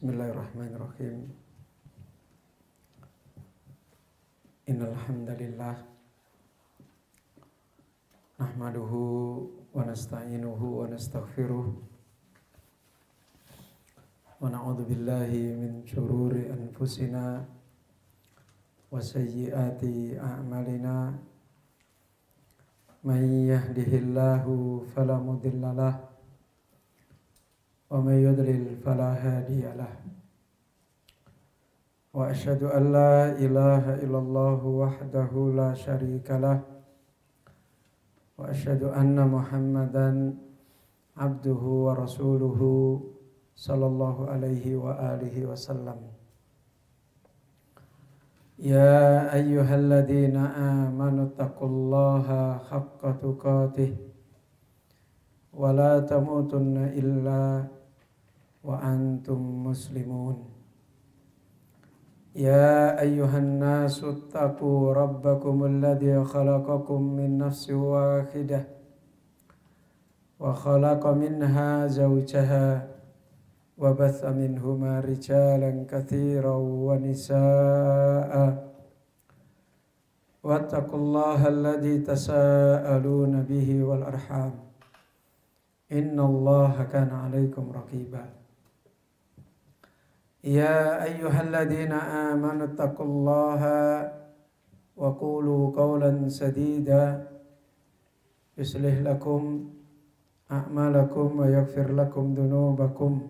Bismillahirrahmanirrahim. Innal hamdalillah nahmaduhu wa nasta'inuhu wa nastaghfiruh wa na'udzu billahi min syururi anfusina wa sayyiati a'malina. May yahdihillahu fala mudhillalah wa may yudlil fala hadiyalah. Wa asyhadu an la ilaha illallah wahdahu la syarikalah wa asyhadu anna Muhammadan abduhu wa rasuluhu sallallahu alaihi wa alihi wasallam. Ya ayyuhalladzina amanu taqullaha haqqa tuqatih wa la tamutunna illa wa antum muslimun. Ya ayyuhan nasu taqu rabbakumul ladzi khalaqakum min nafsin wahidah wa khalaqa minha zawjaha wa batha minhuma rijalan katsiran wa nisaa'a wattaqullaha alladzi tasaaluna bihi wal arham innallaha kana 'alaikum raqiba. Ya ayyuhalladzina amanu taqullaha wa qulu qawlan sadida yuslih lakum a'malakum wa yaghfir lakum dhunubakum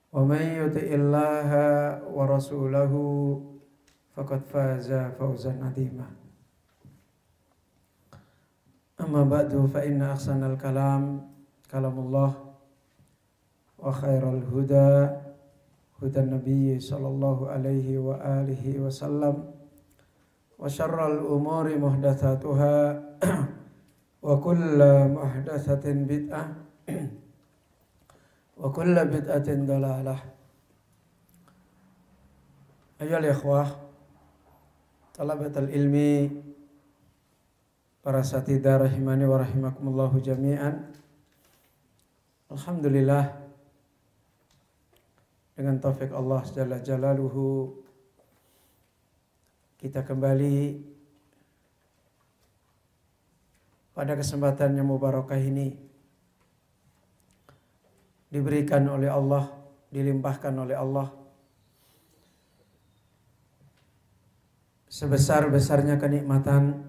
wa may yuti'illaha wa rasulahu faqad faza fawzan 'azima. Amma ba'du fa inna ahsanal kalam kalamullah wa khairal huda hudan nabiyyi sallallahu alaihi wa alihi wasallam wa syarral umuri muhdatsatuha wa kullu muhdatsatin bid'ah wa kullu bid'atin dalalah. Ayyuhal ikhwah talabatul ilmi, para satidah rahimani wa rahimakumullahu jami'an. Alhamdulillah, dengan taufik Allah jalla jalaluhu kita kembali pada kesempatan yang mubarakah ini diberikan oleh Allah, dilimpahkan oleh Allah sebesar-besarnya kenikmatan,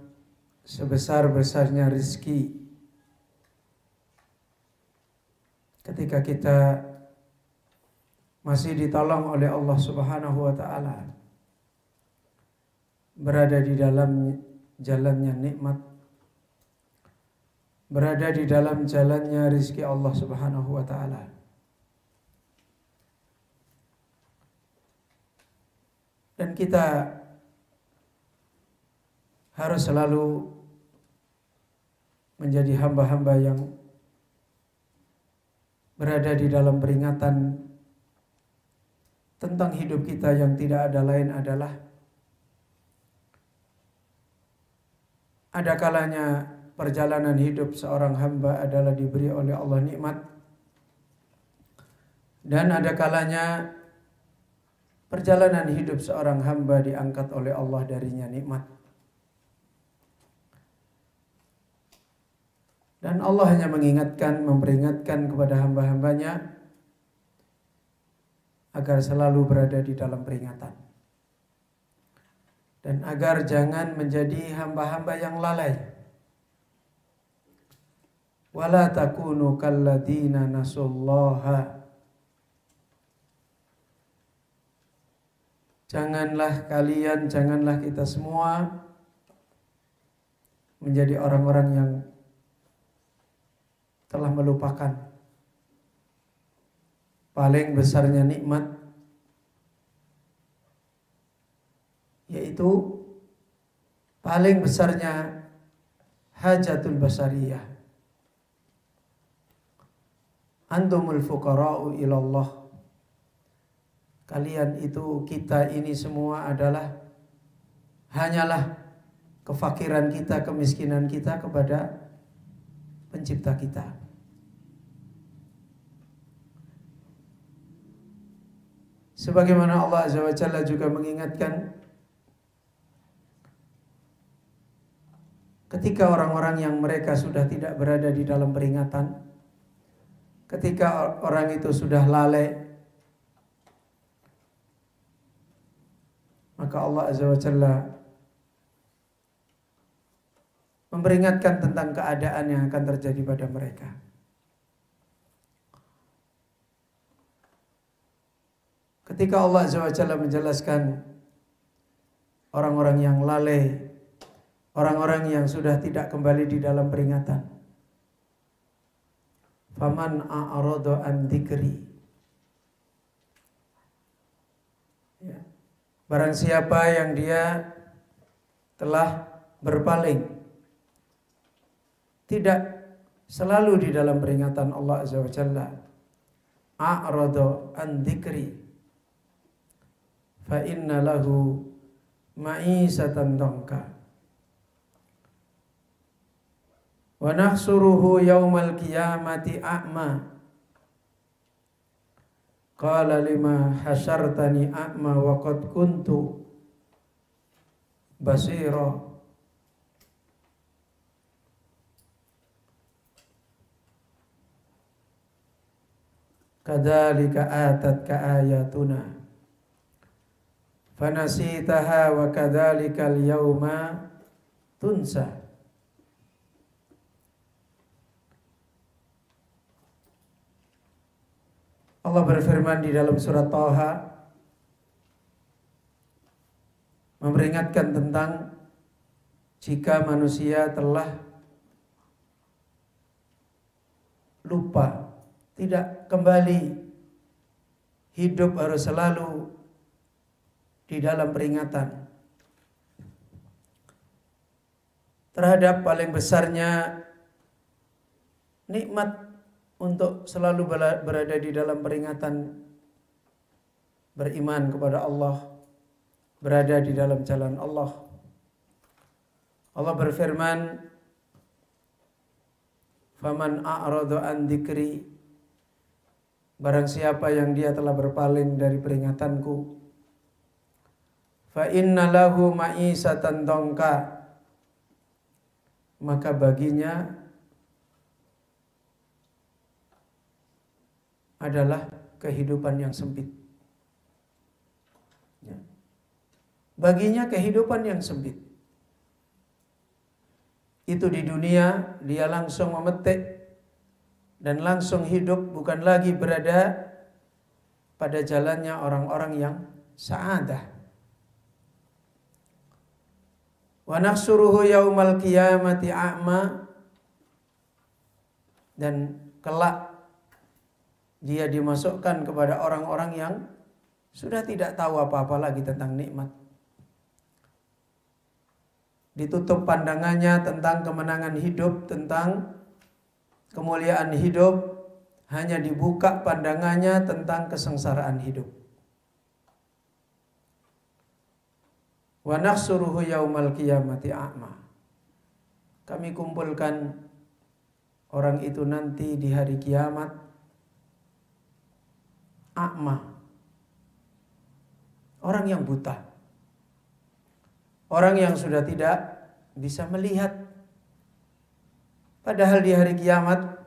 sebesar-besarnya rizki ketika kita masih ditolong oleh Allah Subhanahu wa ta'ala, berada di dalam jalannya nikmat, berada di dalam jalannya rizki Allah Subhanahu wa ta'ala. Dan kita harus selalu menjadi hamba-hamba yang berada di dalam peringatan tentang hidup kita yang tidak ada lain adalah ada kalanya perjalanan hidup seorang hamba adalah diberi oleh Allah nikmat, dan ada kalanya perjalanan hidup seorang hamba diangkat oleh Allah darinya nikmat. Dan Allah hanya mengingatkan, memperingatkan kepada hamba-hambanya agar selalu berada di dalam peringatan. Dan agar jangan menjadi hamba-hamba yang lalai. Wala takunu kalladzina nasullaha. Janganlah kita semua menjadi orang-orang yang telah melupakan paling besarnya nikmat, yaitu paling besarnya hajatul basariyah. Antumul fuqara'u ilallah. Kalian itu, kita ini semua adalah hanyalah kefakiran kita, kemiskinan kita kepada pencipta kita. Sebagaimana Allah Azza wa Jalla juga mengingatkan ketika orang-orang yang mereka sudah tidak berada di dalam peringatan, ketika orang itu sudah lalai, maka Allah Azza wa Jalla memperingatkan tentang keadaan yang akan terjadi pada mereka. Ketika Allah Azza wa Jalla menjelaskan orang-orang yang lalai, orang-orang yang sudah tidak kembali di dalam peringatan. Faman a'rada an dzikri. Ya. Barang siapa yang dia telah berpaling, tidak selalu di dalam peringatan Allah Azza wa Jalla, a'rada an dzikri, fa inna lahu ma'isatan dhanka wa nahsuruhu yaumal qiyamati a'ma. Qala lima hasyartani a'ma wa qad kuntu basira. Kadzalika atatka ayatuna fanasitaha wa kadzalikal yauma tunsa. Allah berfirman di dalam surat Thaha memperingatkan tentang jika manusia telah lupa, tidak kembali, hidup harus selalu di dalam peringatan terhadap paling besarnya nikmat untuk selalu berada di dalam peringatan, beriman kepada Allah, berada di dalam jalan Allah. Allah berfirman, faman a'rada an dzikri, barang siapa yang dia telah berpaling dari peringatanku, fa inna lahu ma'isatan dhanka, maka baginya adalah kehidupan yang sempit. Ya. Baginya kehidupan yang sempit. Itu di dunia dia langsung memetik dan langsung hidup, bukan lagi berada pada jalannya orang-orang yang sa'adah. Wa nahsuruhu yaumal qiyamati a'ma, dan kelak dia dimasukkan kepada orang-orang yang sudah tidak tahu apa-apa lagi tentang nikmat. Ditutup pandangannya tentang kemenangan hidup, tentang kemuliaan hidup, hanya dibuka pandangannya tentang kesengsaraan hidup. Wa nahsuruhu yaumal qiyamati a'ma. Kami kumpulkan orang itu nanti di hari kiamat a'ma, orang yang buta, orang yang sudah tidak bisa melihat. Padahal di hari kiamat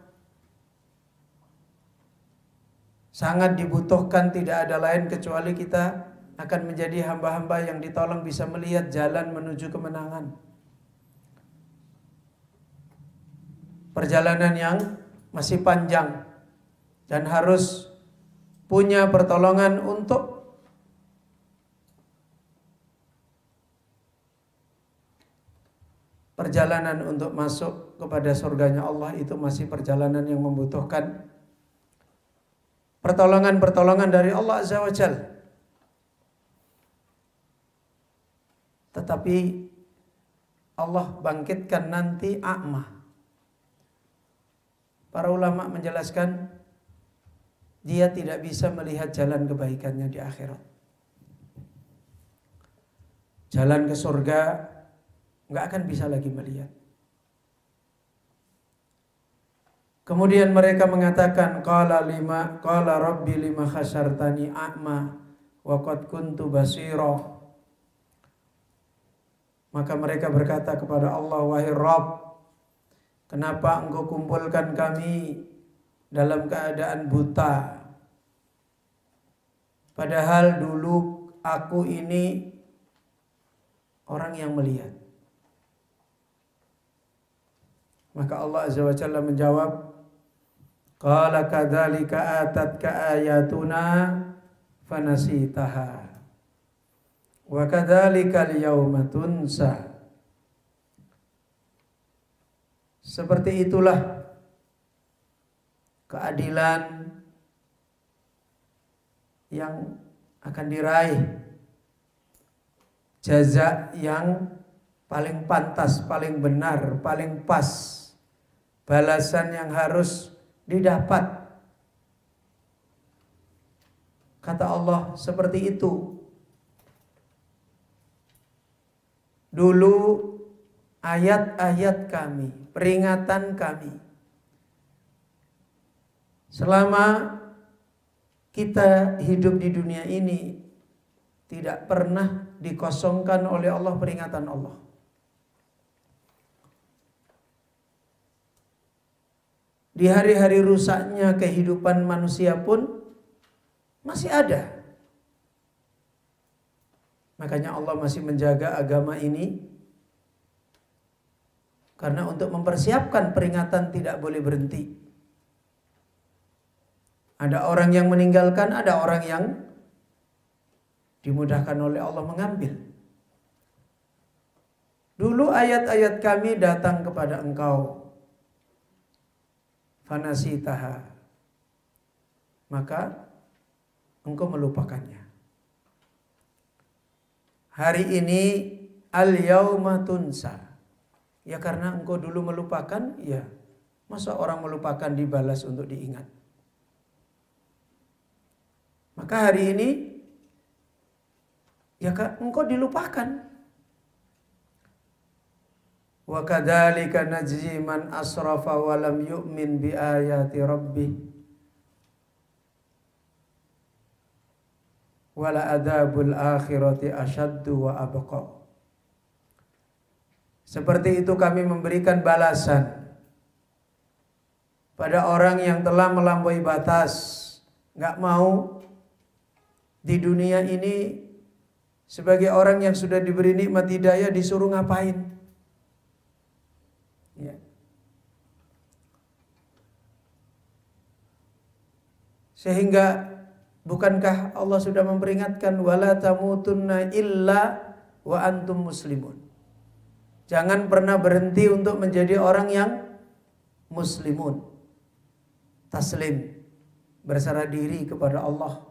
sangat dibutuhkan, tidak ada lain kecuali kita akan menjadi hamba-hamba yang ditolong bisa melihat jalan menuju kemenangan. Perjalanan yang masih panjang dan harus punya pertolongan untuk perjalanan untuk masuk kepada surganya Allah. Itu masih perjalanan yang membutuhkan pertolongan-pertolongan dari Allah Azza wa Jalla. Tetapi Allah bangkitkan nanti a'ma. Para ulama menjelaskan dia tidak bisa melihat jalan kebaikannya di akhirat. Jalan ke surga nggak akan bisa lagi melihat. Kemudian mereka mengatakan, qala rabbi lima khasyartani a'ma wa qad kuntu basira. Maka mereka berkata kepada Allah, wahai Rabb, kenapa engkau kumpulkan kami dalam keadaan buta? Padahal dulu aku ini orang yang melihat. Maka Allah Azza wa Jalla menjawab, qala kadzalika atatka ayatuna fanasitaha wa kadzalika al-yauma tunsa. Seperti itulah keadilan yang akan diraih, jaza yang paling pantas, paling benar, paling pas, balasan yang harus didapat. Kata Allah, seperti itu. Dulu ayat-ayat kami, peringatan kami, selama kita hidup di dunia ini tidak pernah dikosongkan oleh Allah peringatan Allah. Di hari-hari rusaknya kehidupan manusia pun masih ada. Makanya Allah masih menjaga agama ini, karena untuk mempersiapkan peringatan tidak boleh berhenti. Ada orang yang meninggalkan, ada orang yang dimudahkan oleh Allah mengambil. Dulu ayat-ayat kami datang kepada engkau, fanasitaha, maka engkau melupakannya. Hari ini al-yauma tunsa, ya karena engkau dulu melupakan, ya masa orang melupakan dibalas untuk diingat. Maka hari ini ya engkau dilupakan. Wa kadzalika najzi man asrafa wa lam yu'min bi ayati rabbih wala adzabul akhirati asyaddu wa abqa. Seperti itu kami memberikan balasan pada orang yang telah melampaui batas, enggak mau di dunia ini sebagai orang yang sudah diberi nikmat hidayah disuruh ngapain? Ya. Sehingga bukankah Allah sudah memperingatkan wala tamutunna illa wa antum muslimun. Jangan pernah berhenti untuk menjadi orang yang muslimun. Taslim, berserah diri kepada Allah.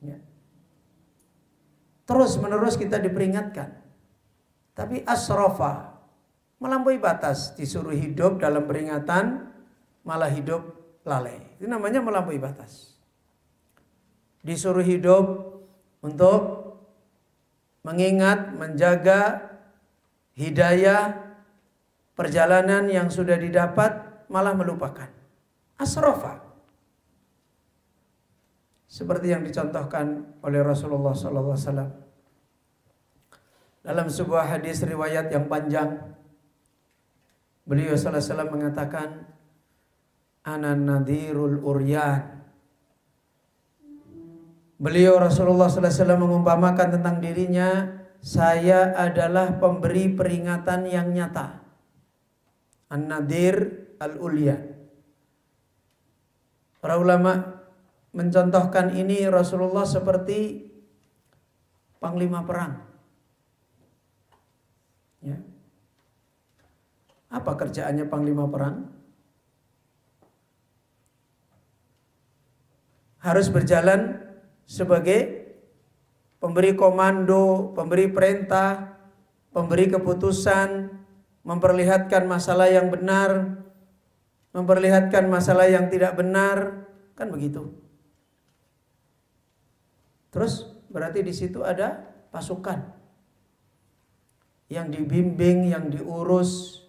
Ya. Terus menerus kita diperingatkan. Tapi asrafa, melampaui batas, disuruh hidup dalam peringatan malah hidup lalai. Itu namanya melampaui batas. Disuruh hidup untuk mengingat, menjaga hidayah perjalanan yang sudah didapat, malah melupakan. Asrafa. Seperti yang dicontohkan oleh Rasulullah SAW dalam sebuah hadis riwayat yang panjang. Beliau SAW mengatakan, ana nadhirul uryan. Beliau Rasulullah SAW mengumpamakan tentang dirinya, saya adalah pemberi peringatan yang nyata. An-nadhir al-ulyan. Para ulama mencontohkan ini Rasulullah seperti panglima perang. Ya. Apa kerjaannya panglima perang? Harus berjalan sebagai pemberi komando, pemberi perintah, pemberi keputusan, memperlihatkan masalah yang benar, memperlihatkan masalah yang tidak benar, kan begitu. Terus berarti di situ ada pasukan yang dibimbing, yang diurus,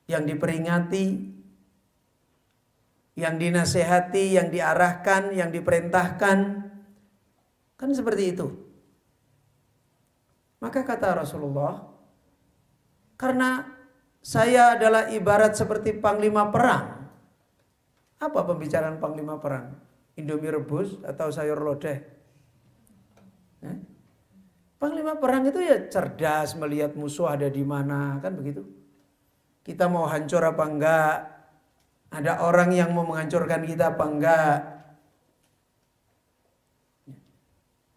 yang diperingati, yang dinasehati, yang diarahkan, yang diperintahkan Kan seperti itu. Maka kata Rasulullah, karena saya adalah ibarat seperti panglima perang. Apa pembicaraan panglima perang? Indomie rebus atau sayur lodeh? Panglima perang itu ya cerdas, melihat musuh ada di mana, kan begitu. Kita mau hancur apa enggak? Ada orang yang mau menghancurkan kita apa enggak?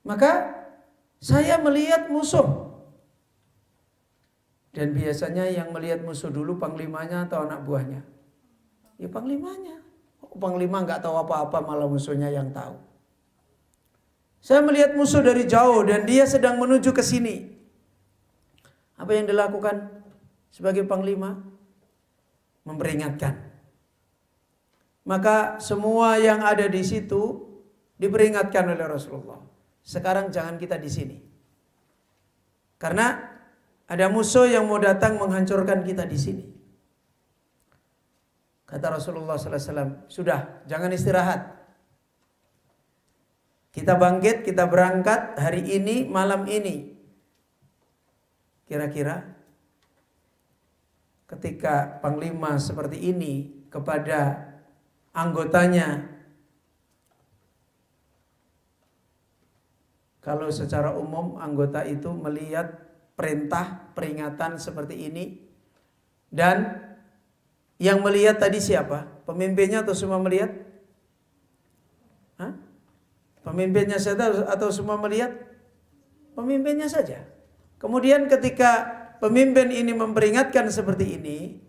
Maka saya melihat musuh. Dan biasanya yang melihat musuh dulu panglimanya atau anak buahnya? Ya panglimanya. Panglima nggak tahu apa-apa, malah musuhnya yang tahu. Saya melihat musuh dari jauh dan dia sedang menuju ke sini. Apa yang dilakukan sebagai panglima? Memperingatkan. Maka semua yang ada di situ diperingatkan oleh Rasulullah. Sekarang jangan kita di sini. Karena ada musuh yang mau datang menghancurkan kita di sini. Kata Rasulullah SAW, sudah, jangan istirahat. Kita bangkit, kita berangkat hari ini, malam ini. Kira-kira ketika panglima seperti ini kepada anggotanya, kalau secara umum anggota itu melihat perintah, peringatan seperti ini, dan yang melihat tadi siapa? Pemimpinnya atau semua melihat? Hah? Pemimpinnya saja atau semua melihat? Pemimpinnya saja. Kemudian ketika pemimpin ini memperingatkan seperti ini,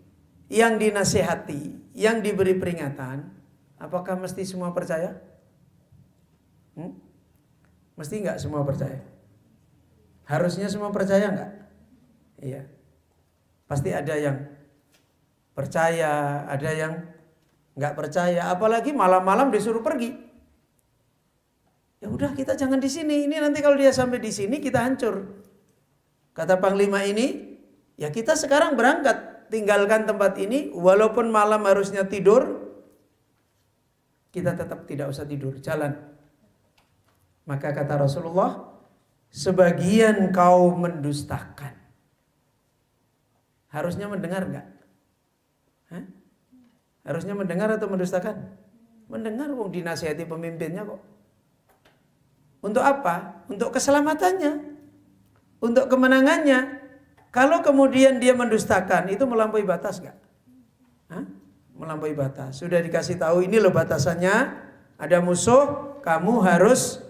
yang dinasihati, yang diberi peringatan, apakah mesti semua percaya? Mesti enggak semua percaya? Harusnya semua percaya enggak? Iya. Pasti ada yang percaya, ada yang nggak percaya, apalagi malam-malam disuruh pergi. Ya udah, kita jangan di sini. Ini nanti kalau dia sampai di sini kita hancur. Kata panglima ini, ya kita sekarang berangkat, tinggalkan tempat ini, walaupun malam harusnya tidur, kita tetap tidak usah tidur, jalan. Maka kata Rasulullah, sebagian kaum mendustakan. Harusnya mendengar nggak? Harusnya mendengar atau mendustakan? Mendengar, wong dinasihati pemimpinnya kok. Untuk apa? Untuk keselamatannya, untuk kemenangannya. Kalau kemudian dia mendustakan, itu melampaui batas nggak? Melampaui batas. Sudah dikasih tahu, ini loh batasannya. Ada musuh, kamu harus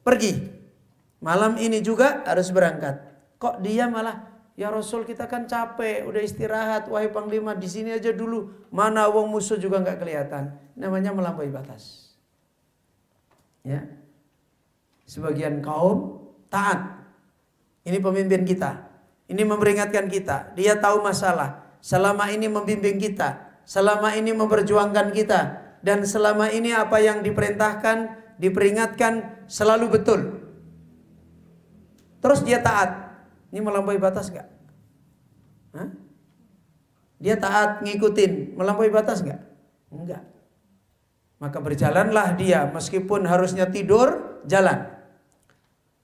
pergi. Malam ini juga harus berangkat. Kok dia malah, ya Rasul, kita kan capek, udah istirahat. Wahai panglima, di sini aja dulu. Mana wong musuh juga nggak kelihatan. Namanya melampaui batas. Ya. Sebagian kaum taat. Ini pemimpin kita. Ini memperingatkan kita. Dia tahu masalah. Selama ini membimbing kita. Selama ini memperjuangkan kita. Dan selama ini apa yang diperintahkan, diperingatkan selalu betul. Terus dia taat. Ini melampaui batas nggak? Dia taat, ngikutin, melampaui batas nggak? Enggak. Maka berjalanlah dia, meskipun harusnya tidur, jalan.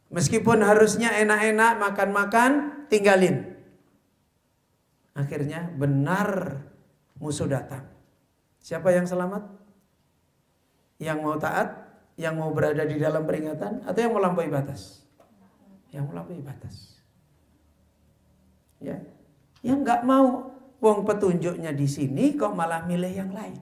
Meskipun harusnya enak-enak, makan-makan, tinggalin. Akhirnya benar musuh datang. Siapa yang selamat? Yang mau taat, yang mau berada di dalam peringatan, atau yang melampaui batas? Yang melampaui batas. Ya, yang nggak mau, wong petunjuknya di sini kok malah milih yang lain.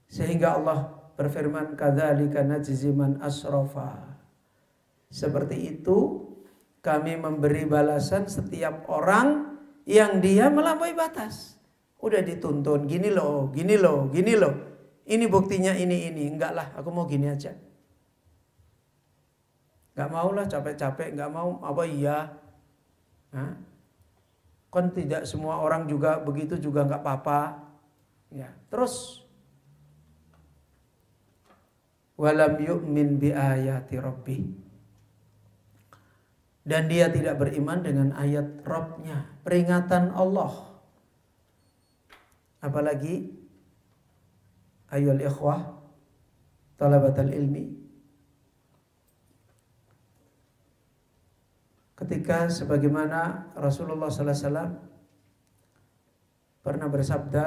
Sehingga Allah berfirman, kadzalika najzi man asrafa. Seperti itu kami memberi balasan setiap orang yang dia melampaui batas. Udah dituntun, gini loh, gini loh, gini loh. Ini buktinya ini. Enggak lah, aku mau gini aja. Gak mau lah, capek-capek, gak mau, apa iya? Kan tidak semua orang juga begitu juga gak apa-apa. Ya, terus walam yu'min bi ayati rabbih. Dan dia tidak beriman dengan ayat Rabbnya, peringatan Allah. Apalagi Ayyuhal ikhwah talabatal ilmi, ketika sebagaimana Rasulullah sallallahu alaihi wasallam pernah bersabda,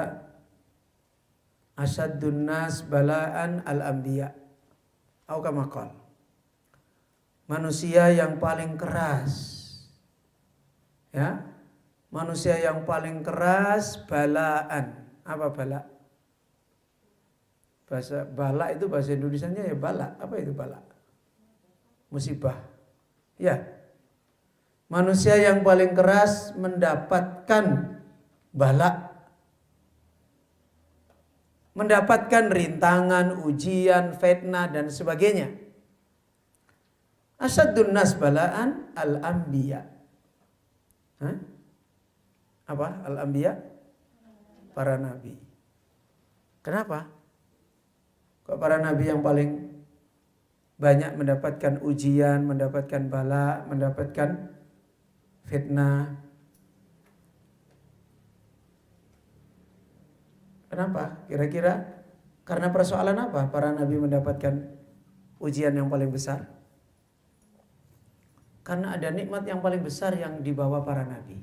asyaddun nas bala'an al-anbiya, atau kama qala, manusia yang paling keras, ya, manusia yang paling keras balaan. Apa bala? Bahasa bala itu bahasa Indonesianya ya bala. Apa itu bala? Musibah. Ya. Manusia yang paling keras mendapatkan bala, mendapatkan rintangan, ujian, fitnah dan sebagainya. Asyaddun nas balaan al-anbiya. Apa? Al-anbiya? Para nabi. Kenapa? Kok para nabi yang paling banyak mendapatkan ujian, mendapatkan bala, mendapatkan fitnah? Kenapa? Kira-kira karena persoalan apa para nabi mendapatkan ujian yang paling besar? Karena ada nikmat yang paling besar yang dibawa para nabi.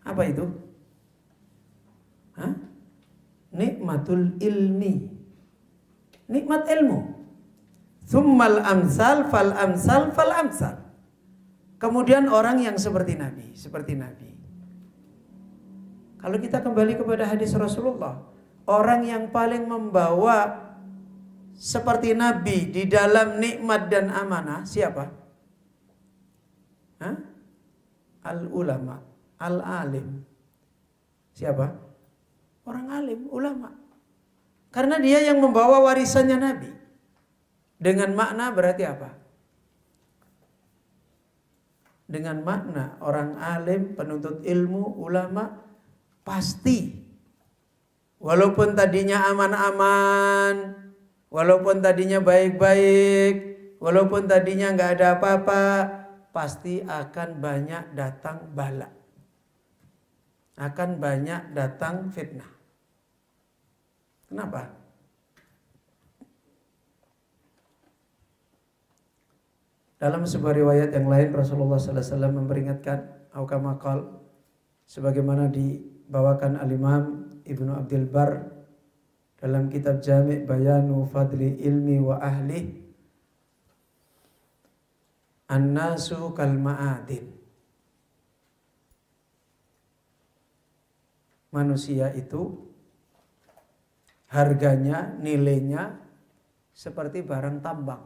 Apa itu? Nikmatul ilmi. Nikmat ilmu. Tsummal amsal fal amsal fal amsal. Kemudian orang yang seperti nabi, seperti nabi. Kalau kita kembali kepada hadis Rasulullah, orang yang paling membawa seperti nabi di dalam nikmat dan amanah siapa? Al-ulama, al-alim. Siapa? Orang alim, ulama. Karena dia yang membawa warisannya Nabi. Dengan makna berarti apa? Dengan makna orang alim, penuntut ilmu, ulama, pasti walaupun tadinya aman-aman, walaupun tadinya baik-baik, walaupun tadinya nggak ada apa-apa, pasti akan banyak datang bala, akan banyak datang fitnah. Kenapa? Dalam sebuah riwayat yang lain Rasulullah sallallahu alaihi wasallam memperingatkan, au kama qala, sebagaimana dibawakan al-Imam Ibnu Abdul Bar dalam kitab Jami' Bayanu Fadli Ilmi wa Ahli, an-nasu kal ma'adin. Manusia itu harganya, nilainya seperti barang tambang.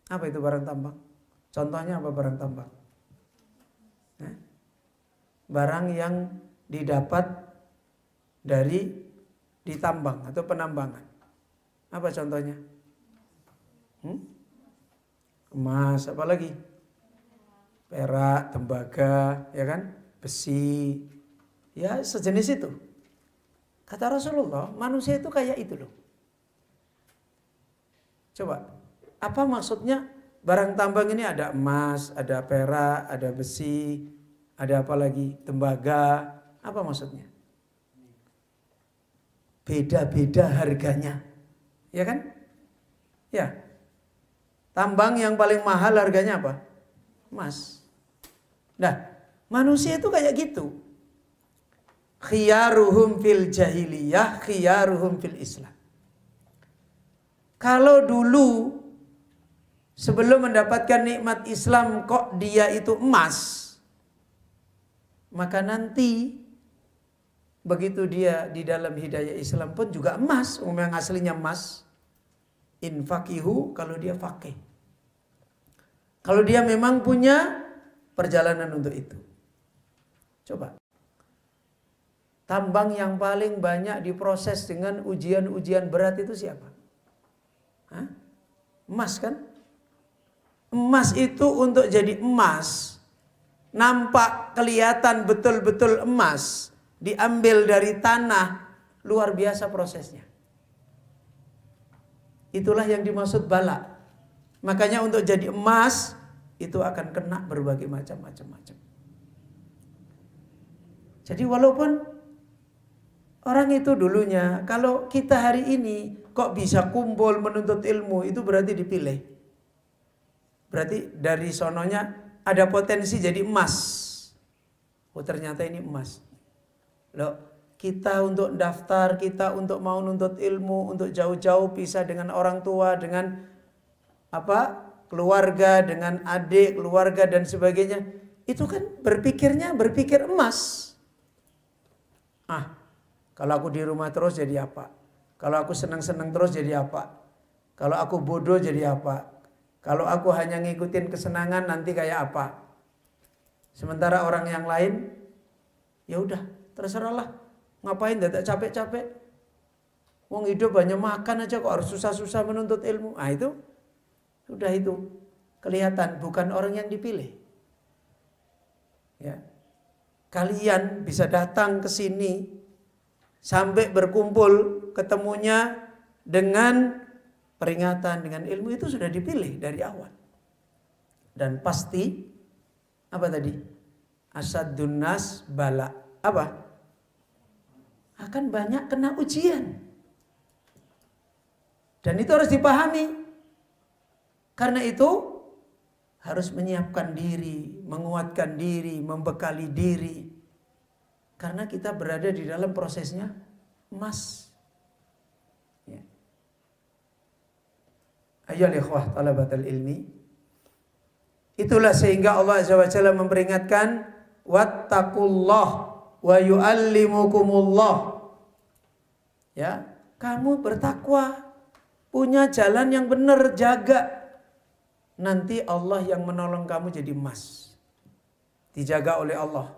Apa itu barang tambang? Contohnya apa barang tambang? Barang yang didapat dari ditambang atau penambangan. Apa contohnya? Emas, apa lagi? Perak, tembaga, ya kan? Besi, ya sejenis itu. Kata Rasulullah, manusia itu kayak itu loh. Coba, apa maksudnya barang tambang ini? Ada emas, ada perak, ada besi, ada apa lagi? Tembaga. Apa maksudnya? Beda-beda harganya. Ya kan? Ya. Tambang yang paling mahal harganya apa? Emas. Nah, manusia itu kayak gitu. Khiyaruhum fil jahiliyah, khiyaruhum fil Islam. Kalau dulu sebelum mendapatkan nikmat Islam kok dia itu emas, maka nanti begitu dia di dalam hidayah Islam pun juga emas, yang aslinya emas. Infaqihu, kalau dia fakih. Kalau dia memang punya perjalanan untuk itu. Coba. Tambang yang paling banyak diproses dengan ujian-ujian berat itu siapa? Emas kan? Emas itu untuk jadi emas, nampak kelihatan betul-betul emas, diambil dari tanah, luar biasa prosesnya. Itulah yang dimaksud bala. Makanya untuk jadi emas itu akan kena berbagai macam. Jadi walaupun Orang itu dulunya, kalau kita hari ini kok bisa kumpul menuntut ilmu, itu berarti dipilih. Berarti dari sononya ada potensi jadi emas. Oh ternyata ini emas. Loh, kita untuk daftar, kita untuk mau nuntut ilmu, untuk jauh-jauh pisah dengan orang tua, dengan keluarga, dengan adik, keluarga dan sebagainya. Itu kan berpikir emas. Kalau aku di rumah terus jadi apa? Kalau aku senang-senang terus jadi apa? Kalau aku bodoh jadi apa? Kalau aku hanya ngikutin kesenangan nanti kayak apa? Sementara orang yang lain, ya udah terserahlah. Ngapain tidak capek-capek? Wong hidup hanya makan aja kok harus susah-susah menuntut ilmu. Itu sudah itu kelihatan bukan orang yang dipilih. Ya. Kalian bisa datang ke sini sampai berkumpul ketemunya dengan peringatan, dengan ilmu itu sudah dipilih dari awal. Dan pasti apa tadi? Asaddun nas bala. Apa? Akan banyak kena ujian. Dan itu harus dipahami. Karena itu harus menyiapkan diri, menguatkan diri, membekali diri. Karena kita berada di dalam prosesnya emas. Ya. Ayyuhal ikhwah talabatul ilmi. Itulah sehingga Allah Azza wa Jalla memperingatkan wattaqullah wa yu'allimukumullah. Ya, kamu bertakwa, punya jalan yang benar, jaga. Nanti Allah yang menolong kamu jadi emas. Dijaga oleh Allah.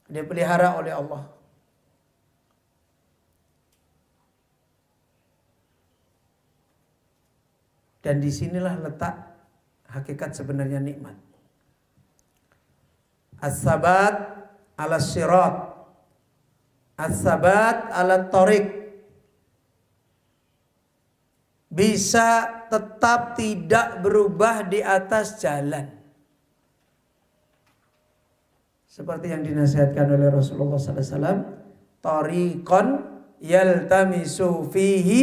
Dipelihara oleh Allah. Dan disinilah letak hakikat sebenarnya nikmat. As-sabat ala sirat. As-sabat ala tariq. Bisa tetap tidak berubah di atas jalan. Seperti yang dinasihatkan oleh Rasulullah SAW, tariqan yaltamisu fihi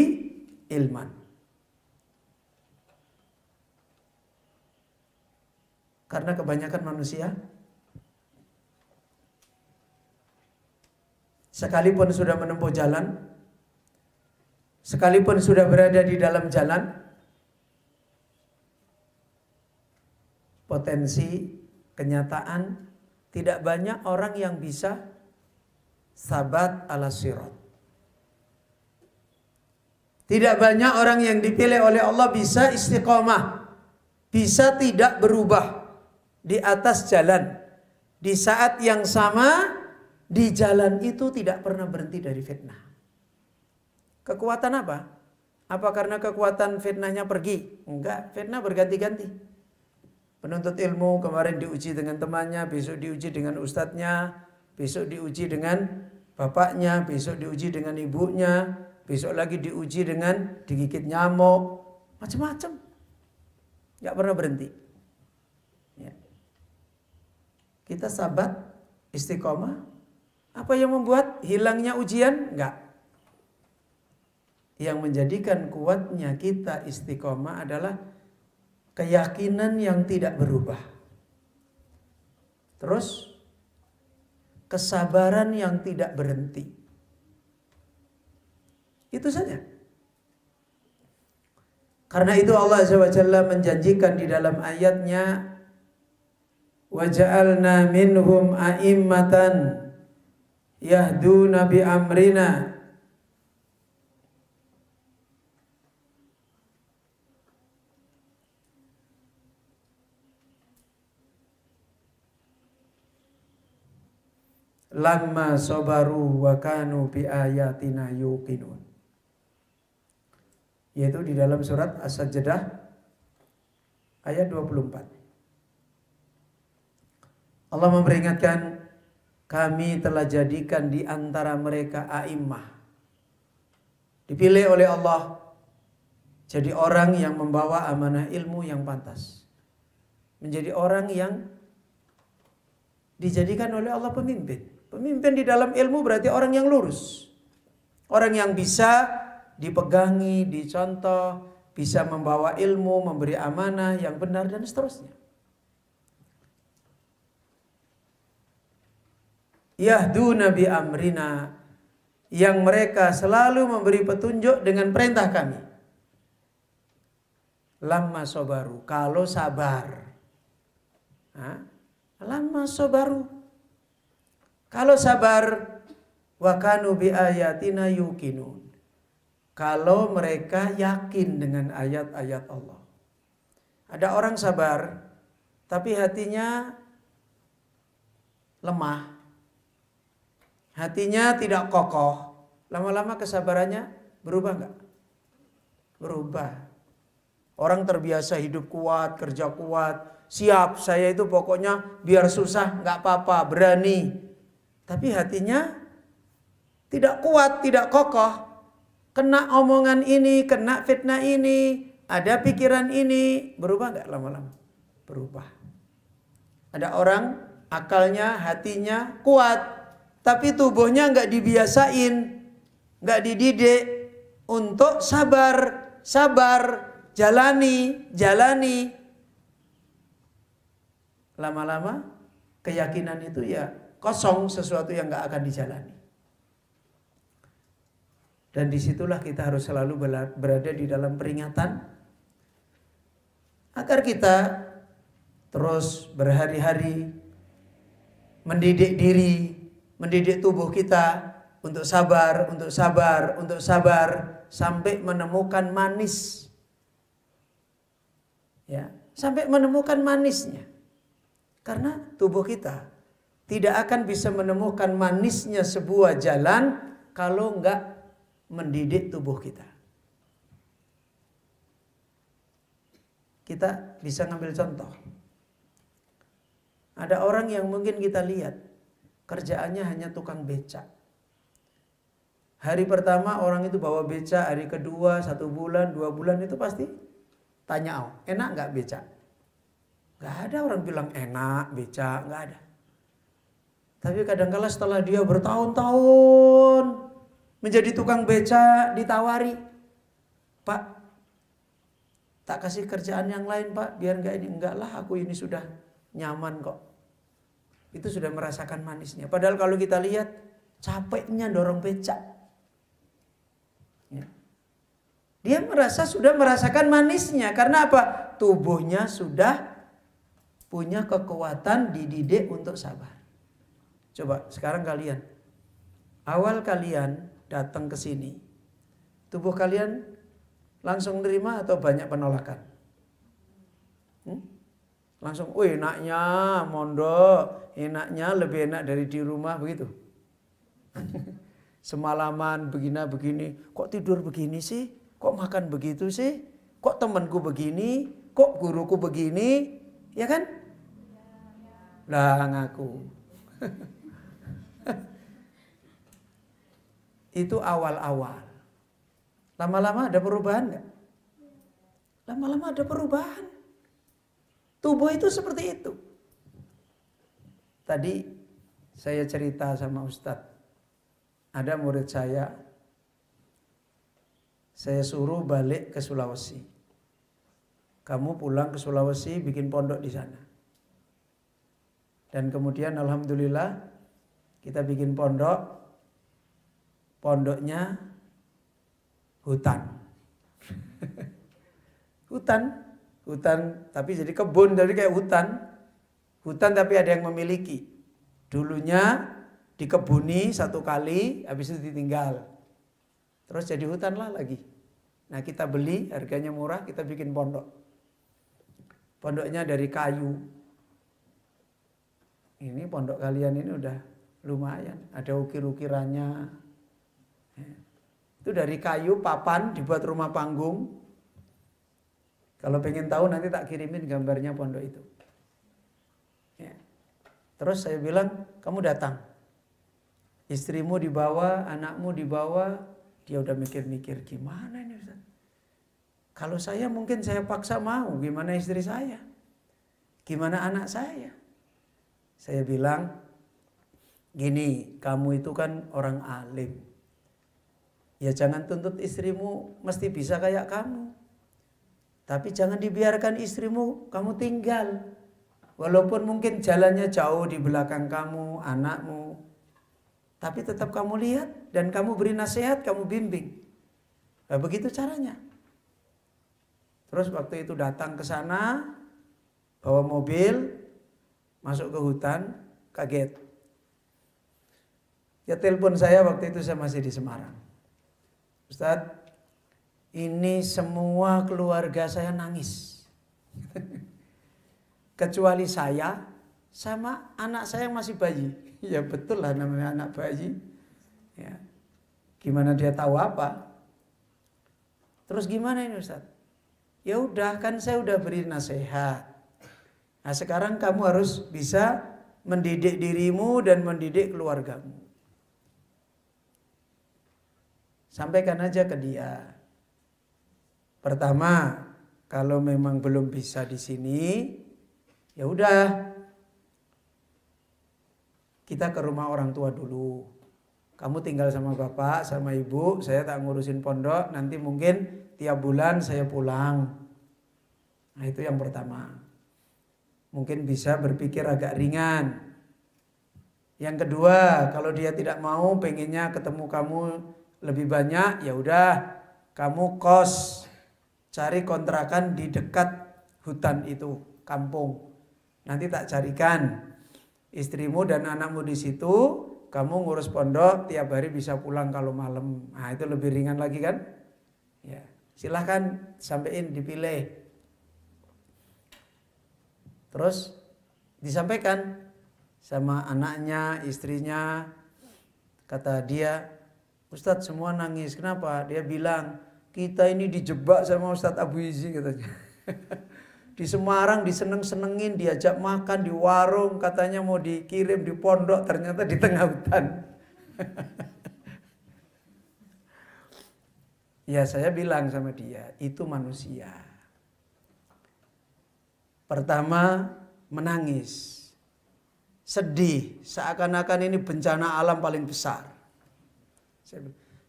ilman. Karena kebanyakan manusia sekalipun sudah menempuh jalan, sekalipun sudah berada di dalam jalan, potensi kenyataan tidak banyak orang yang bisa sabat ala sirat. Tidak banyak orang yang dipilih oleh Allah bisa istiqomah, bisa tidak berubah di atas jalan. Di saat yang sama, di jalan itu tidak pernah berhenti dari fitnah. Kekuatan apa? Apa karena kekuatan fitnahnya pergi? Enggak, fitnah berganti-ganti. Penuntut ilmu kemarin diuji dengan temannya, besok diuji dengan ustadznya, besok diuji dengan bapaknya, besok diuji dengan ibunya, besok lagi diuji dengan digigit nyamuk, macam-macam. Gak pernah berhenti. Ya. Kita sabat, istiqomah. Apa yang membuat hilangnya ujian? Enggak. Yang menjadikan kuatnya kita istiqomah adalah keyakinan yang tidak berubah. Terus kesabaran yang tidak berhenti. Itu saja. Karena itu Allah Azza wa Jalla menjanjikan di dalam ayatnya, wa ja'alna minhum a'immatan yahduna bi amrina. Lamma sabaru wa kanu bi ayatina yuqinun. Yaitu di dalam surat As-Sajdah ayat 24. Allah memperingatkan, kami telah jadikan di antara mereka a'immah. Dipilih oleh Allah jadi orang yang membawa amanah ilmu yang pantas. Menjadi orang yang dijadikan oleh Allah pemimpin. Pemimpin di dalam ilmu berarti orang yang lurus. Orang yang bisa dipegangi, dicontoh, bisa membawa ilmu, memberi amanah yang benar dan seterusnya. Yahduna bi amrina, yang mereka selalu memberi petunjuk dengan perintah kami. Lamma sobaru, kalau sabar. Lamma sobaru, kalau sabar. Wa kanu bi ayatina yuqinun, kalau mereka yakin dengan ayat-ayat Allah. Ada orang sabar tapi hatinya lemah, hatinya tidak kokoh, lama-lama kesabarannya berubah enggak? Berubah. Orang terbiasa hidup kuat, kerja kuat, siap, saya itu pokoknya biar susah enggak apa-apa, berani. Tapi hatinya tidak kuat, tidak kokoh. Kena omongan ini, kena fitnah ini, ada pikiran ini, berubah enggak lama-lama? Berubah. Ada orang akalnya, hatinya kuat, tapi tubuhnya enggak dibiasain, enggak dididik untuk sabar, jalani. Lama-lama keyakinan itu ya kosong, sesuatu yang enggak akan dijalani. Dan disitulah kita harus selalu berada di dalam peringatan agar kita terus berhari-hari mendidik diri, mendidik tubuh kita untuk sabar sampai menemukan manis. Ya, sampai menemukan manisnya. Karena tubuh kita tidak akan bisa menemukan manisnya sebuah jalan kalau enggak mendidik tubuh kita. Kita bisa ngambil contoh. Ada orang yang mungkin kita lihat kerjaannya hanya tukang becak. Hari pertama orang itu bawa becak, hari kedua 1 bulan, 2 bulan itu pasti tanya, enak nggak becak? Nggak ada orang bilang enak becak, nggak ada. Tapi kadang-kala setelah dia bertahun-tahun menjadi tukang becak, ditawari, Pak, tak kasih kerjaan yang lain Pak, biar enggak ini. Enggak lah, aku ini sudah nyaman kok. Itu sudah merasakan manisnya. Padahal kalau kita lihat, capeknya dorong becak. Ya. Dia sudah merasakan manisnya. Karena apa? Tubuhnya sudah punya kekuatan, dididik untuk sabar. Coba sekarang kalian, awal kalian datang ke sini, tubuh kalian langsung nerima atau banyak penolakan? Langsung, enaknya mondok, enaknya lebih enak dari di rumah, begitu. Semalaman begini, kok tidur begini sih? Kok makan begitu sih? Kok temanku begini? Kok guruku begini? Ya kan? Lah ngaku. Itu awal-awal. Lama-lama ada perubahan enggak? Lama-lama ada perubahan. Tubuh itu seperti itu. Tadi saya cerita sama Ustadz. Ada murid saya suruh balik ke Sulawesi. Kamu pulang ke Sulawesi, bikin pondok di sana. Dan kemudian alhamdulillah kita bikin pondok. Pondoknya hutan. Hutan tapi jadi kebun, jadi kayak hutan. Hutan tapi ada yang memiliki. Dulunya dikebuni 1 kali, habis itu ditinggal. Terus jadi hutan lah lagi. Nah kita beli, harganya murah, kita bikin pondok. Pondoknya dari kayu. Ini pondok kalian ini udah lumayan, ada ukir-ukirannya. Itu dari kayu, papan, dibuat rumah panggung. Kalau pengen tahu nanti tak kirimin gambarnya pondok itu. Ya. Terus saya bilang, kamu datang. Istrimu dibawa, anakmu dibawa. Dia udah mikir-mikir, gimana ini Ustaz? Kalau saya mungkin saya paksa mau, gimana istri saya? Gimana anak saya? Saya bilang, gini, kamu itu kan orang alim. Ya jangan tuntut istrimu mesti bisa kayak kamu. Tapi jangan dibiarkan istrimu kamu tinggal. Walaupun mungkin jalannya jauh di belakang kamu, anakmu. Tapi tetap kamu lihat dan kamu beri nasihat, kamu bimbing. Nah, begitu caranya. Terus waktu itu datang ke sana, bawa mobil, masuk ke hutan, kaget. Ya telepon saya waktu itu saya masih di Semarang. Ustadz, ini semua keluarga saya nangis. Kecuali saya sama anak saya yang masih bayi. Ya betul lah namanya anak bayi. Ya. Gimana dia tahu apa? Terus gimana ini Ustadz? Ya udah kan saya udah beri nasihat. Nah sekarang kamu harus bisa mendidik dirimu dan mendidik keluargamu. Sampaikan aja ke dia. Pertama, kalau memang belum bisa di sini, ya udah. Kita ke rumah orang tua dulu. Kamu tinggal sama bapak, sama ibu, saya tak ngurusin pondok, nanti mungkin tiap bulan saya pulang. Nah, itu yang pertama. Mungkin bisa berpikir agak ringan. Yang kedua, kalau dia tidak mau, pengennya ketemu kamu lebih banyak, ya udah kamu kos, cari kontrakan di dekat hutan itu, kampung. Nanti tak carikan istrimu dan anakmu di situ, kamu ngurus pondok, tiap hari bisa pulang kalau malam. Nah, itu lebih ringan lagi kan? Ya, silahkan sampein, dipilih. Terus disampaikan sama anaknya, istrinya, kata dia, Ustadz semua nangis. Kenapa? Dia bilang, kita ini dijebak sama Ustadz Abu Izzi katanya. Di Semarang diseneng-senengin, diajak makan di warung, katanya mau dikirim di pondok, ternyata di tengah hutan. Ya saya bilang sama dia, itu manusia. Pertama menangis, sedih, seakan-akan ini bencana alam paling besar.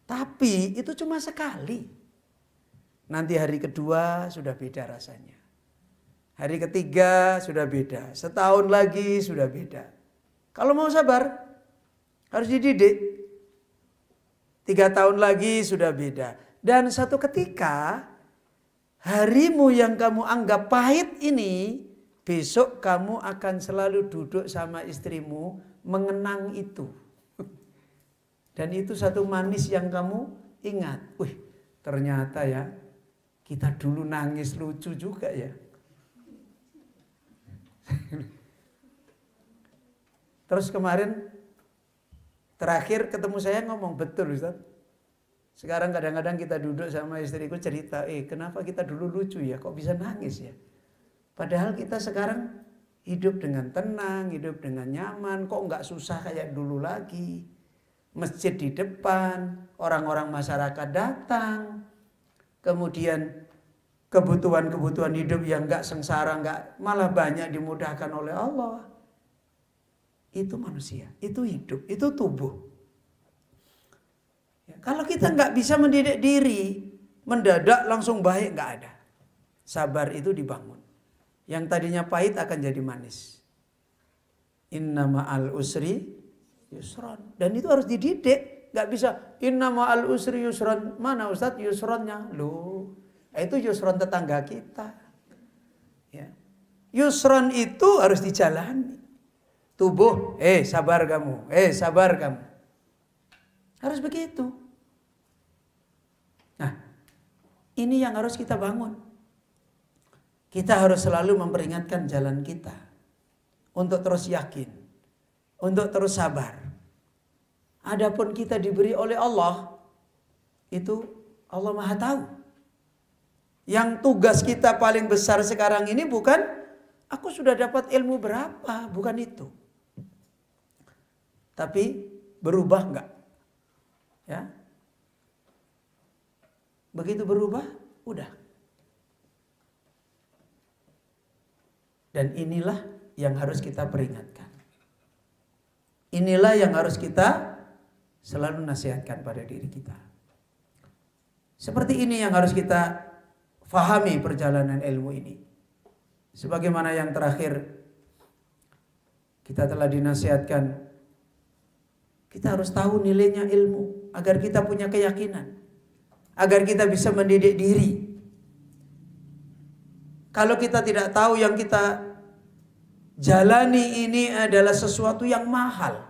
Tapi itu cuma sekali. Nanti hari kedua sudah beda rasanya. Hari ketiga sudah beda. Setahun lagi sudah beda. Kalau mau sabar, harus dididik. 3 tahun lagi sudah beda. Dan satu ketika, harimu yang kamu anggap pahit ini, besok kamu akan selalu duduk sama istrimu mengenang itu. Dan itu satu manis yang kamu ingat. Wih, ternyata ya kita dulu nangis lucu juga ya. Terus kemarin terakhir ketemu saya ngomong, betul Ustaz. Sekarang kadang-kadang kita duduk sama istriku cerita, kenapa kita dulu lucu ya, kok bisa nangis ya. Padahal kita sekarang hidup dengan tenang, hidup dengan nyaman, kok nggak susah kayak dulu lagi. Masjid di depan, orang-orang masyarakat datang, kemudian kebutuhan-kebutuhan hidup yang nggak sengsara, nggak malah banyak dimudahkan oleh Allah. Itu manusia, itu hidup, itu tubuh. Ya, kalau kita nggak bisa mendidik diri, mendadak langsung baik, nggak ada. Sabar itu dibangun. Yang tadinya pahit akan jadi manis. Inna ma'al usri yusron. Dan itu harus dididik. Gak bisa inna ma'al usri yusron. Mana Ustadz yusronnya? Loh, itu yusron tetangga kita. Ya. Yusron itu harus dijalani. Tubuh, sabar kamu. Sabar kamu. Harus begitu. Nah, ini yang harus kita bangun. Kita harus selalu memperingatkan jalan kita. Untuk terus yakin. Untuk terus sabar. Adapun kita diberi oleh Allah, itu Allah Maha tahu. Yang tugas kita paling besar sekarang ini bukan aku sudah dapat ilmu berapa, bukan itu. Tapi berubah enggak? Ya. Begitu berubah, udah. Dan inilah yang harus kita peringatkan. Inilah yang harus kita selalu nasihatkan pada diri kita. Seperti ini yang harus kita fahami perjalanan ilmu ini. Sebagaimana yang terakhir kita telah dinasihatkan, kita harus tahu nilainya ilmu agar kita punya keyakinan, agar kita bisa mendidik diri. Kalau kita tidak tahu yang kita jalani ini adalah sesuatu yang mahal,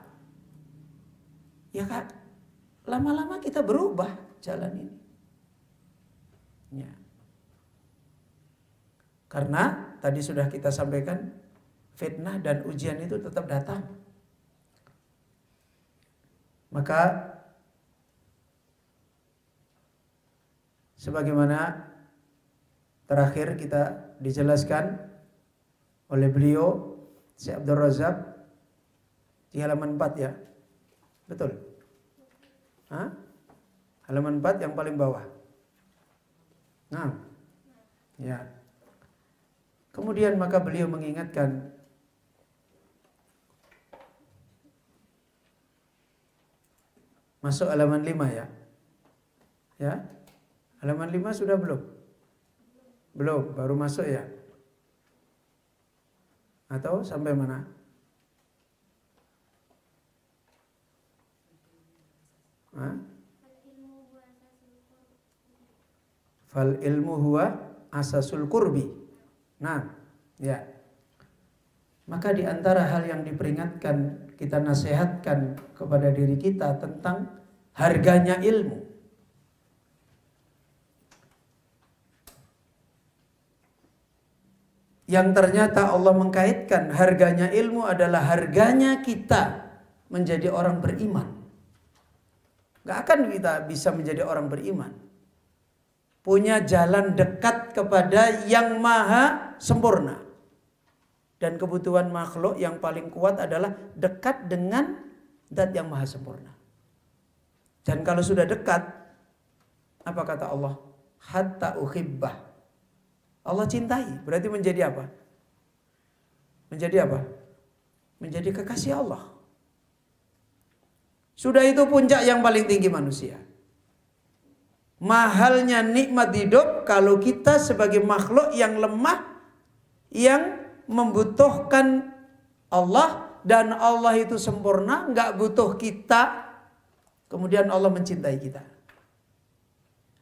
ya kan? Lama-lama kita berubah jalan ini. Ya. Karena tadi sudah kita sampaikan, fitnah dan ujian itu tetap datang. Maka sebagaimana terakhir kita dijelaskan oleh beliau Syekh Abdul Razak di halaman 4 ya. Betul? Hah? Halaman 4 yang paling bawah. Nah, ya. Kemudian maka beliau mengingatkan masuk halaman 5 ya. Ya. Halaman 5 sudah belum? Belum, baru masuk ya. Atau sampai mana? Hah? Fal ilmu huwa asasul qurbi. Nah, ya. Maka di antara hal yang diperingatkan, kita nasihatkan kepada diri kita tentang harganya ilmu. Yang ternyata Allah mengkaitkan harganya ilmu adalah harganya kita menjadi orang beriman. Gak akan kita bisa menjadi orang beriman, punya jalan dekat kepada yang maha sempurna. Dan kebutuhan makhluk yang paling kuat adalah dekat dengan zat yang maha sempurna. Dan kalau sudah dekat, apa kata Allah? Hatta uhibbah. Allah cintai, berarti menjadi apa? Menjadi apa? Menjadi kekasih Allah. Sudah itu puncak yang paling tinggi manusia. Mahalnya nikmat hidup kalau kita sebagai makhluk yang lemah, yang membutuhkan Allah, dan Allah itu sempurna, nggak butuh kita. Kemudian Allah mencintai kita.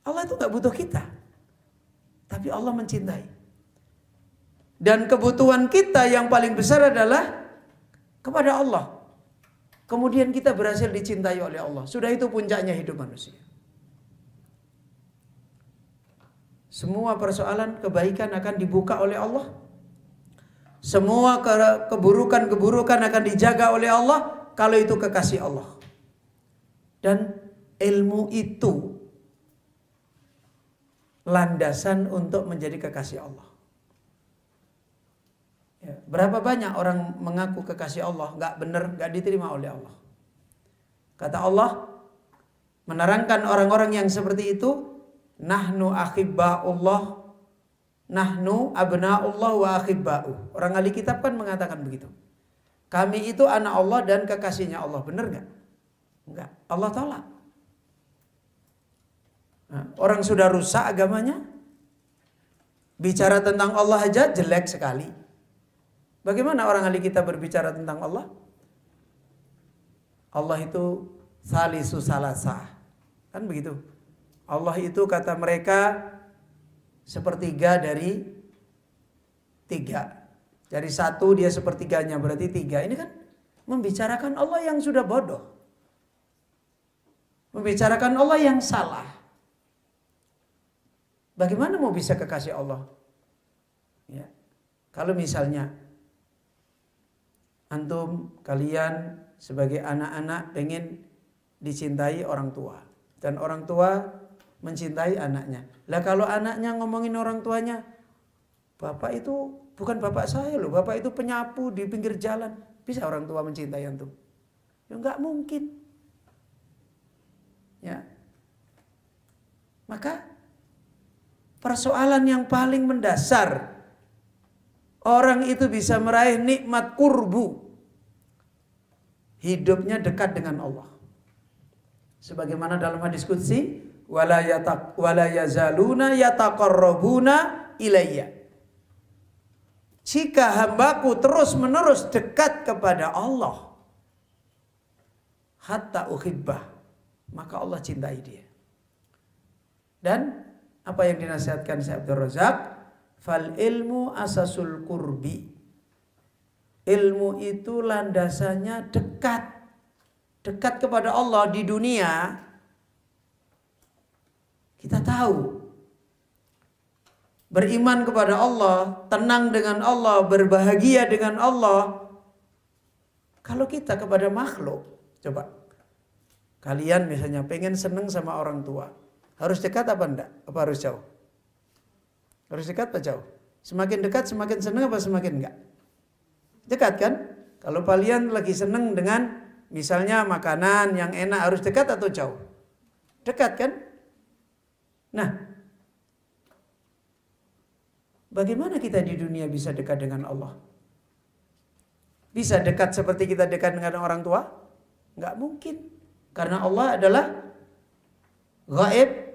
Allah itu nggak butuh kita, tapi Allah mencintai. Dan kebutuhan kita yang paling besar adalah kepada Allah. Kemudian kita berhasil dicintai oleh Allah. Sudah itu puncaknya hidup manusia. Semua persoalan kebaikan akan dibuka oleh Allah. Semua keburukan-keburukan akan dijaga oleh Allah kalau itu kekasih Allah. Dan ilmu itu landasan untuk menjadi kekasih Allah. Ya, berapa banyak orang mengaku kekasih Allah, nggak benar, nggak diterima oleh Allah. Kata Allah menerangkan orang-orang yang seperti itu, nahnu akhibbaullah, nahnu abna'ullah wa akhibba'u. Orang ahli kitab kan mengatakan begitu. Kami itu anak Allah dan kekasihnya Allah. Benar nggak? Enggak. Allah tolak. Nah, orang sudah rusak agamanya, bicara tentang Allah aja jelek sekali. Bagaimana orang ahli kitab berbicara tentang Allah? Allah itu salisu salasah. Kan begitu. Allah itu kata mereka sepertiga dari 3. Dari 1 dia sepertiganya, berarti 3. Ini kan membicarakan Allah yang sudah bodoh. Membicarakan Allah yang salah. Bagaimana mau bisa kekasih Allah? Ya. Kalau misalnya antum, kalian sebagai anak-anak pengen dicintai orang tua, dan orang tua mencintai anaknya. Lah kalau anaknya ngomongin orang tuanya, bapak itu bukan bapak saya loh, bapak itu penyapu di pinggir jalan. Bisa orang tua mencintai antum? Ya enggak mungkin. Ya. Maka persoalan yang paling mendasar, orang itu bisa meraih nikmat kurbu, hidupnya dekat dengan Allah. Sebagaimana dalam hadis qudsi, wala yazaluna yataqarrabuna ilayya. Jika hambaku terus-menerus dekat kepada Allah, hatta uhibbah, maka Allah cintai dia. Dan apa yang dinasihatkan Syekh Abdul Razak, fal ilmu asasul qurbi. Ilmu itu landasannya dekat. Dekat kepada Allah di dunia. Kita tahu. Beriman kepada Allah, tenang dengan Allah, berbahagia dengan Allah. Kalau kita kepada makhluk, coba. Kalian misalnya pengen seneng sama orang tua. Harus dekat apa enggak? Apa harus jauh? Harus dekat apa jauh? Semakin dekat semakin seneng apa semakin enggak? Dekat kan? Kalau kalian lagi seneng dengan misalnya makanan yang enak, harus dekat atau jauh? Dekat kan? Nah, bagaimana kita di dunia bisa dekat dengan Allah? Bisa dekat seperti kita dekat dengan orang tua? Enggak mungkin. Karena Allah adalah gaib.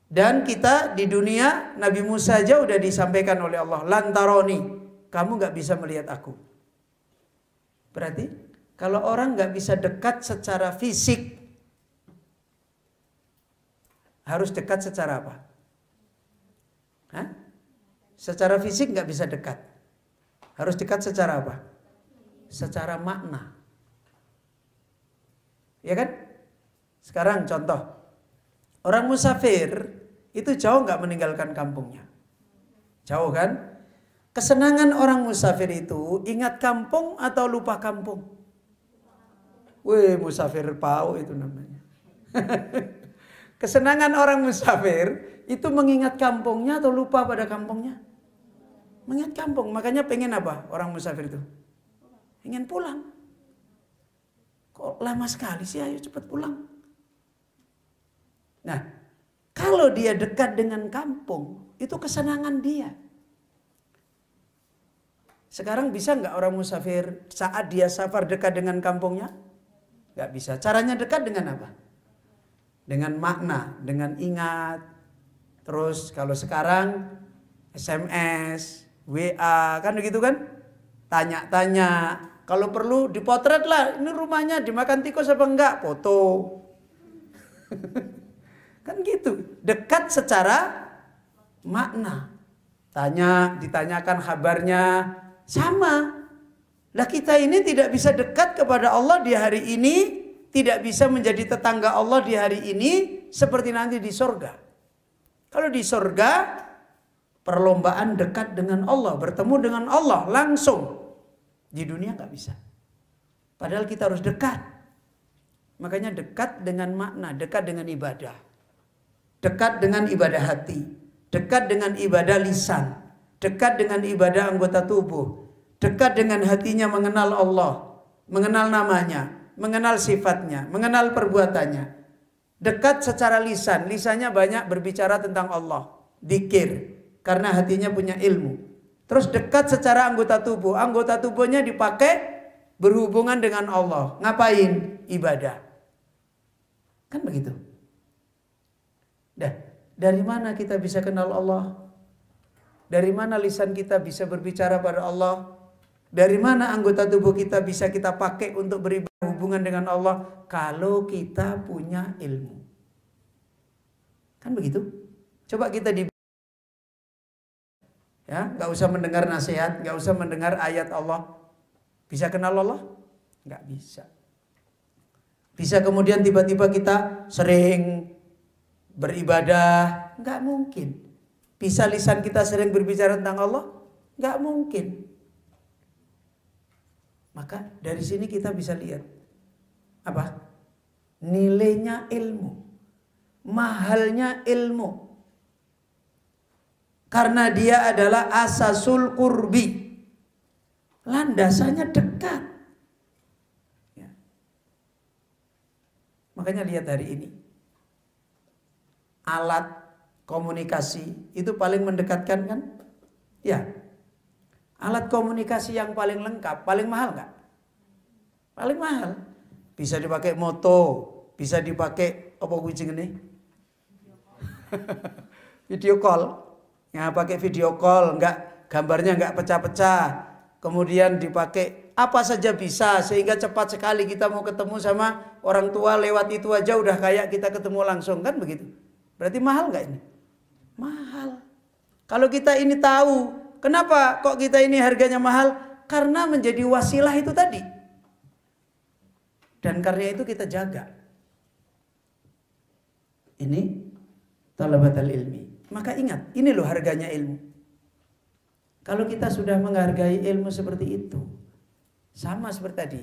Dan kita di dunia, Nabi Musa aja udah disampaikan oleh Allah, lantaroni, kamu nggak bisa melihat aku. Berarti kalau orang nggak bisa dekat secara fisik, harus dekat secara apa? Hah? Secara fisik nggak bisa dekat. Harus dekat secara apa? Secara makna. Ya kan? Sekarang contoh. Orang musafir itu jauh nggak meninggalkan kampungnya? Jauh kan? Kesenangan orang musafir itu ingat kampung atau lupa kampung? Wih, musafir pau itu namanya. Kesenangan orang musafir itu mengingat kampungnya atau lupa pada kampungnya? Mengingat kampung. Makanya pengen apa orang musafir itu? Ingin pulang. Kok lama sekali sih, ayo cepat pulang. Nah, kalau dia dekat dengan kampung, itu kesenangan dia. Sekarang bisa nggak orang musafir saat dia safar dekat dengan kampungnya? Nggak bisa. Caranya dekat dengan apa? Dengan makna, dengan ingat. Terus kalau sekarang SMS, WA, kan begitu kan? Tanya-tanya. Kalau perlu dipotret lah, ini rumahnya dimakan tikus apa enggak? Foto. Kan gitu, dekat secara makna. Tanya, ditanyakan kabarnya, sama. Lah kita ini tidak bisa dekat kepada Allah di hari ini, tidak bisa menjadi tetangga Allah di hari ini, seperti nanti di sorga. Kalau di sorga, perlombaan dekat dengan Allah, bertemu dengan Allah langsung. Di dunia nggak bisa. Padahal kita harus dekat. Makanya dekat dengan makna, dekat dengan ibadah. Dekat dengan ibadah hati, dekat dengan ibadah lisan, dekat dengan ibadah anggota tubuh, dekat dengan hatinya mengenal Allah, mengenal namanya, mengenal sifatnya, mengenal perbuatannya. Dekat secara lisan, lisannya banyak berbicara tentang Allah, dzikir, karena hatinya punya ilmu. Terus dekat secara anggota tubuhnya dipakai berhubungan dengan Allah. Ngapain? Ibadah. Kan begitu. Dah, dari mana kita bisa kenal Allah? Dari mana lisan kita bisa berbicara pada Allah? Dari mana anggota tubuh kita bisa kita pakai untuk beribadah hubungan dengan Allah? Kalau kita punya ilmu. Kan begitu? Coba kita ya, nggak usah mendengar nasihat, nggak usah mendengar ayat Allah. Bisa kenal Allah? Nggak bisa. Bisa kemudian tiba-tiba kita sering beribadah, nggak mungkin. Bisa lisan kita sering berbicara tentang Allah? Nggak mungkin. Maka dari sini kita bisa lihat apa? Nilainya ilmu, mahalnya ilmu. Karena dia adalah asasul qurbi, landasannya dekat. Ya. Makanya lihat hari ini. Alat komunikasi itu paling mendekatkan kan? Ya. Alat komunikasi yang paling lengkap, paling mahal nggak? Paling mahal. Bisa dipakai moto, bisa dipakai apa kucing ini? Video call. Ya, pakai video call, gambarnya nggak pecah-pecah. Kemudian dipakai apa saja bisa sehingga cepat sekali kita mau ketemu sama orang tua lewat itu aja udah kayak kita ketemu langsung, kan begitu. Berarti mahal nggak ini? Mahal. Kalau kita ini tahu, kenapa kok kita ini harganya mahal? Karena menjadi wasilah itu tadi. Dan karena itu kita jaga. Ini talabatul ilmi. Maka ingat, ini loh harganya ilmu. Kalau kita sudah menghargai ilmu seperti itu, sama seperti tadi.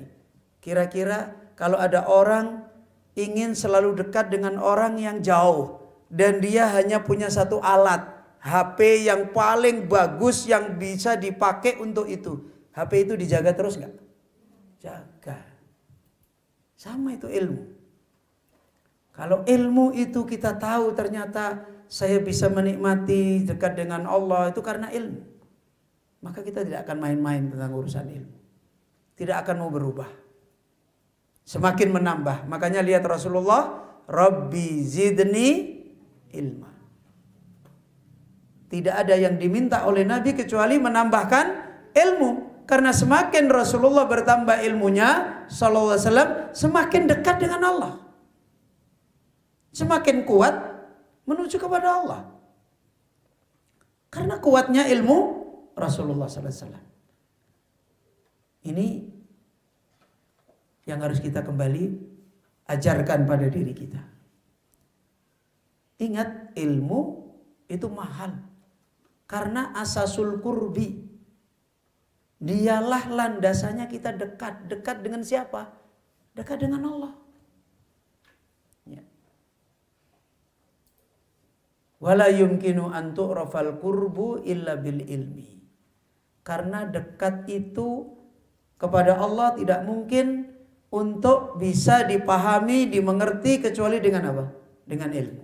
Kira-kira kalau ada orang ingin selalu dekat dengan orang yang jauh dan dia hanya punya satu alat, HP yang paling bagus yang bisa dipakai untuk itu. HP itu dijaga terus nggak? Jaga. Sama itu ilmu. Kalau ilmu itu kita tahu ternyata saya bisa menikmati dekat dengan Allah itu karena ilmu. Maka kita tidak akan main-main tentang urusan ilmu. Tidak akan mau berubah. Semakin menambah. Makanya lihat Rasulullah, Rabbi zidni ilma. Tidak ada yang diminta oleh Nabi kecuali menambahkan ilmu. Karena semakin Rasulullah bertambah ilmunya, sallallahu alaihi wasallam, semakin dekat dengan Allah. Semakin kuat menuju kepada Allah. Karena kuatnya ilmu Rasulullah sallallahu alaihi wasallam. Ini yang harus kita kembali ajarkan pada diri kita. Ingat, ilmu itu mahal. Karena asasul qurbi. Dialah landasannya kita dekat. Dekat dengan siapa? Dekat dengan Allah. Ya. Wala yumkinu an tu'rafal qurbu illa bil ilmi. Karena dekat itu kepada Allah tidak mungkin untuk bisa dipahami, dimengerti kecuali dengan apa? Dengan ilmu.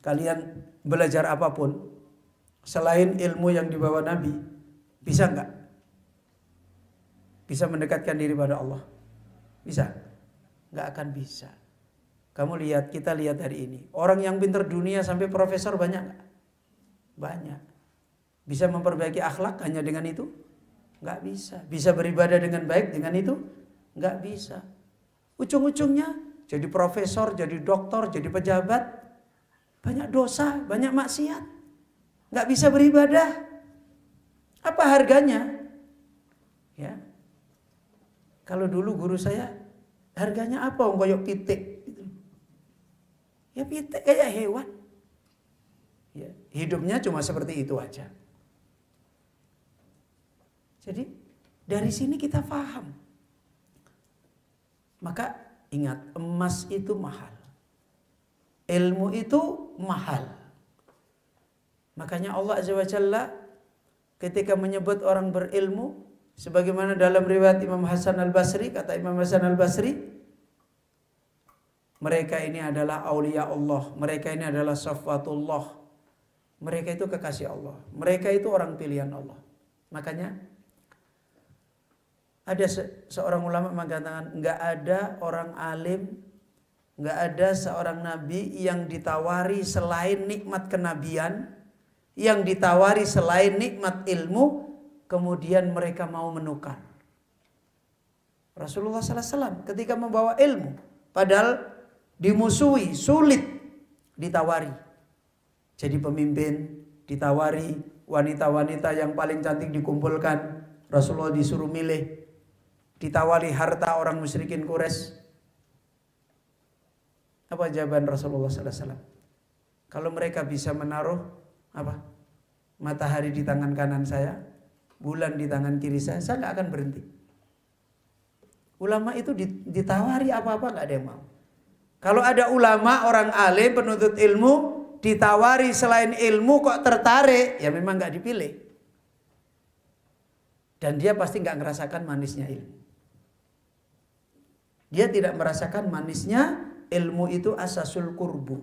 Kalian belajar apapun selain ilmu yang dibawa Nabi, bisa enggak? Bisa mendekatkan diri pada Allah? Bisa? Enggak akan bisa. Kamu lihat, kita lihat hari ini. Orang yang pintar dunia sampai profesor banyak enggak? Banyak. Bisa memperbaiki akhlak hanya dengan itu? Enggak bisa. Bisa beribadah dengan baik dengan itu? Enggak bisa. Ujung-ujungnya jadi profesor, jadi doktor, jadi pejabat. Banyak dosa, banyak maksiat. Enggak bisa beribadah. Apa harganya? Ya. Kalau dulu guru saya, harganya apa? Koyok pitik. Ya pitik kayak hewan. Ya, hidupnya cuma seperti itu aja. Jadi dari sini kita paham. Maka ingat, emas itu mahal. Ilmu itu mahal. Makanya Allah Azza wa Jalla ketika menyebut orang berilmu, sebagaimana dalam riwayat Imam Hasan al-Basri, kata Imam Hasan al-Basri, mereka ini adalah aulia Allah, mereka ini adalah safwatullah. Mereka itu kekasih Allah. Mereka itu orang pilihan Allah. Makanya ada seorang ulama mengatakan, enggak ada orang alim, enggak ada seorang nabi yang ditawari selain nikmat kenabian, yang ditawari selain nikmat ilmu, kemudian mereka mau menukar. Rasulullah sallallahu alaihi wasallam ketika membawa ilmu, padahal dimusuhi, sulit, ditawari. Jadi pemimpin, ditawari, wanita-wanita yang paling cantik dikumpulkan, Rasulullah disuruh milih, ditawari harta orang musyrikin Quraisy. Apa jawaban Rasulullah sallallahu alaihi wasallam? Kalau mereka bisa menaruh apa? Matahari di tangan kanan saya, bulan di tangan kiri saya nggak akan berhenti. Ulama itu ditawari apa-apa nggak ada yang mau. Kalau ada ulama, orang alim, penuntut ilmu, ditawari selain ilmu kok tertarik, ya memang nggak dipilih. Dan dia pasti nggak ngerasakan manisnya ilmu. Dia tidak merasakan manisnya ilmu itu asasul qurbu.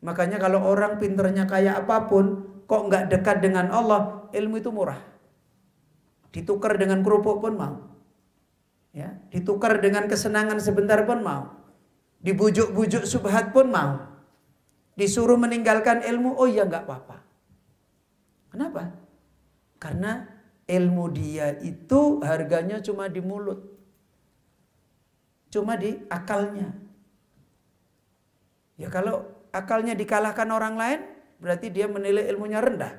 Makanya kalau orang pinternya kayak apapun, kok nggak dekat dengan Allah, ilmu itu murah. Ditukar dengan kerupuk pun mau. Ya, ditukar dengan kesenangan sebentar pun mau. Dibujuk-bujuk subhat pun mau. Disuruh meninggalkan ilmu, oh ya nggak apa-apa. Kenapa? Karena ilmu dia itu harganya cuma di mulut. Cuma di akalnya. Ya kalau akalnya dikalahkan orang lain, berarti dia menilai ilmunya rendah.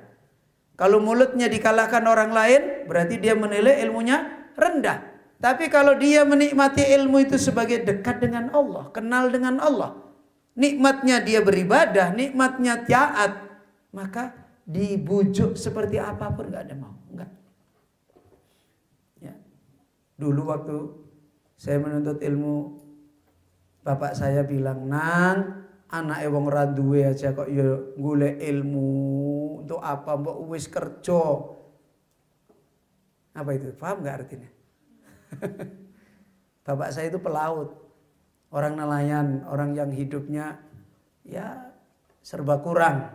Kalau mulutnya dikalahkan orang lain, berarti dia menilai ilmunya rendah. Tapi kalau dia menikmati ilmu itu sebagai dekat dengan Allah, kenal dengan Allah, nikmatnya dia beribadah, nikmatnya taat, maka dibujuk seperti apapun nggak ada mau, enggak. Ya. Dulu waktu saya menuntut ilmu, bapak saya bilang, "Nang, anak wong ra duwe aja kok ya golek ilmu, untuk apa mbok wis kerja." Apa itu? Paham nggak artinya? Bapak saya itu pelaut, orang nelayan, orang yang hidupnya ya serba kurang.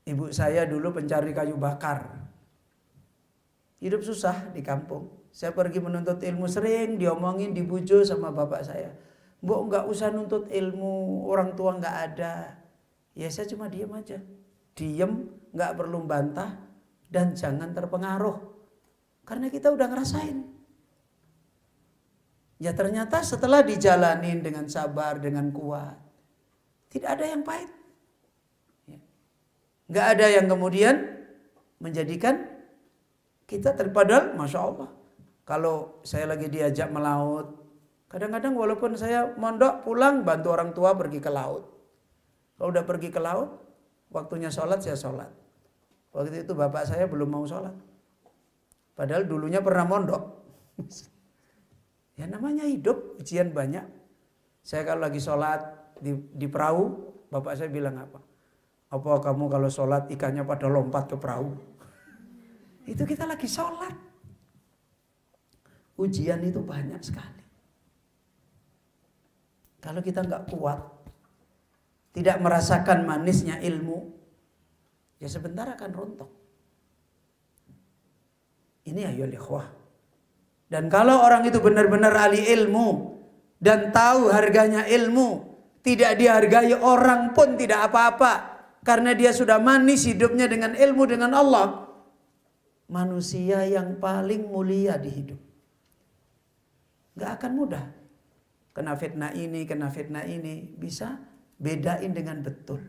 Ibu saya dulu pencari kayu bakar, hidup susah di kampung. Saya pergi menuntut ilmu, sering diomongin, dibujuk sama bapak saya. "Mbok nggak usah nuntut ilmu, orang tua nggak ada." Ya saya cuma diam aja, diem, nggak perlu bantah, dan jangan terpengaruh, karena kita udah ngerasain. Ya ternyata setelah dijalanin dengan sabar, dengan kuat, tidak ada yang pahit. Nggak ada yang kemudian menjadikan kita terpadal. Masya Allah, kalau saya lagi diajak melaut, kadang-kadang walaupun saya mondok pulang bantu orang tua pergi ke laut. Kalau udah pergi ke laut, waktunya sholat saya sholat. Waktu itu bapak saya belum mau sholat, padahal dulunya pernah mondok. Ya namanya hidup, ujian banyak. Saya kalau lagi sholat di perahu, bapak saya bilang apa? "Apa kamu kalau sholat ikannya pada lompat ke perahu?" Itu kita lagi sholat. Ujian itu banyak sekali. Kalau kita nggak kuat, tidak merasakan manisnya ilmu, ya sebentar akan rontok. Ini ayolah ikhwah. Dan kalau orang itu benar-benar ahli ilmu dan tahu harganya ilmu, tidak dihargai orang pun tidak apa-apa, karena dia sudah manis hidupnya dengan ilmu, dengan Allah. Manusia yang paling mulia di hidup. Gak akan mudah. Kena fitnah ini, bisa bedain dengan betul.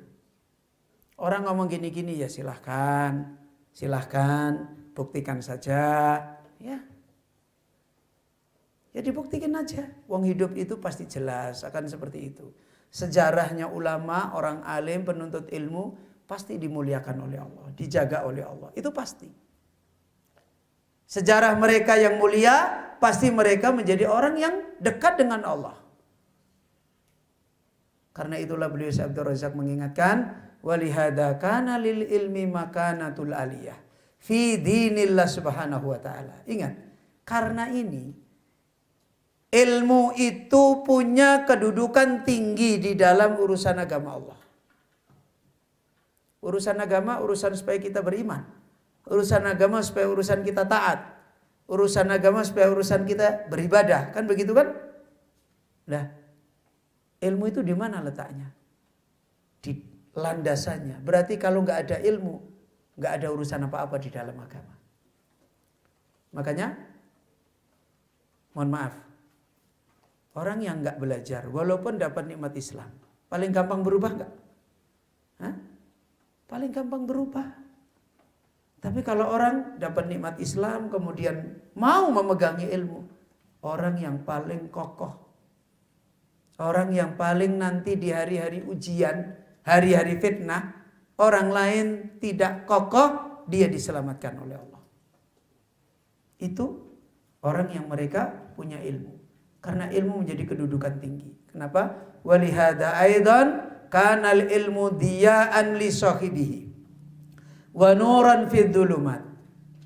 Orang ngomong gini-gini, ya silahkan, buktikan saja. Ya dibuktikan aja. Wong hidup itu pasti jelas akan seperti itu. Sejarahnya ulama, orang alim, penuntut ilmu pasti dimuliakan oleh Allah, dijaga oleh Allah. Itu pasti. Sejarah mereka yang mulia, pasti mereka menjadi orang yang dekat dengan Allah. Karena itulah beliau Syekh Abdul Razak mengingatkan, walihada kana lil ilmi makanatul aliyah fi dinillah subhanahu wa ta'ala. Ingat, karena ini ilmu itu punya kedudukan tinggi di dalam urusan agama Allah. Urusan agama, urusan supaya kita beriman. Urusan agama supaya urusan kita taat. Urusan agama supaya urusan kita beribadah. Kan begitu kan? Nah, ilmu itu di mana letaknya? Di landasannya. Berarti kalau nggak ada ilmu, nggak ada urusan apa-apa di dalam agama. Makanya, mohon maaf, orang yang nggak belajar, walaupun dapat nikmat Islam, paling gampang berubah nggak? Paling gampang berubah. Tapi kalau orang dapat nikmat Islam, kemudian mau memegangi ilmu, orang yang paling kokoh, orang yang paling nanti di hari-hari ujian, hari-hari fitnah, orang lain tidak kokoh, dia diselamatkan oleh Allah. Itu orang yang mereka punya ilmu. Karena ilmu menjadi kedudukan tinggi. Kenapa? Walihada aidan kanal ilmu diya'an li sahibihi wa nuran fid dhulumat.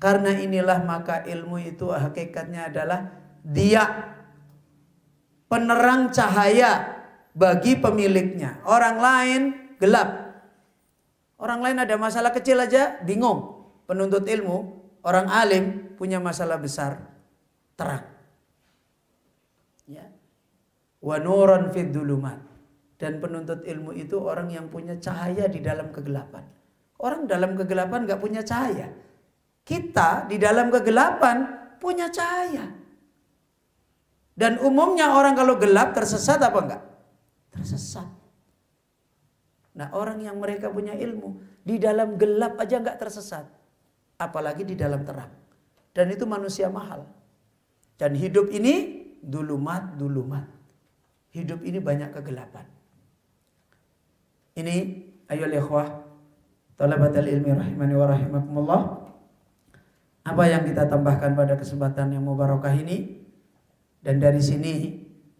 Karena inilah maka ilmu itu hakikatnya adalah dia, penerang cahaya bagi pemiliknya. Orang lain gelap. Orang lain ada masalah kecil aja bingung. Penuntut ilmu, orang alim punya masalah besar terang. Ya. wa nuran fid dhulumat. Dan penuntut ilmu itu orang yang punya cahaya di dalam kegelapan. Orang dalam kegelapan nggak punya cahaya. Kita di dalam kegelapan punya cahaya. Dan umumnya orang kalau gelap tersesat apa enggak? Tersesat. Nah, orang yang mereka punya ilmu di dalam gelap aja enggak tersesat, apalagi di dalam terang. Dan itu manusia mahal. Dan hidup ini dulumat. Hidup ini banyak kegelapan. Ini ayoul ikhwah talabatul ilmi rahimani wa rahimakumullah. Apa yang kita tambahkan pada kesempatan yang mubarakah ini, dan dari sini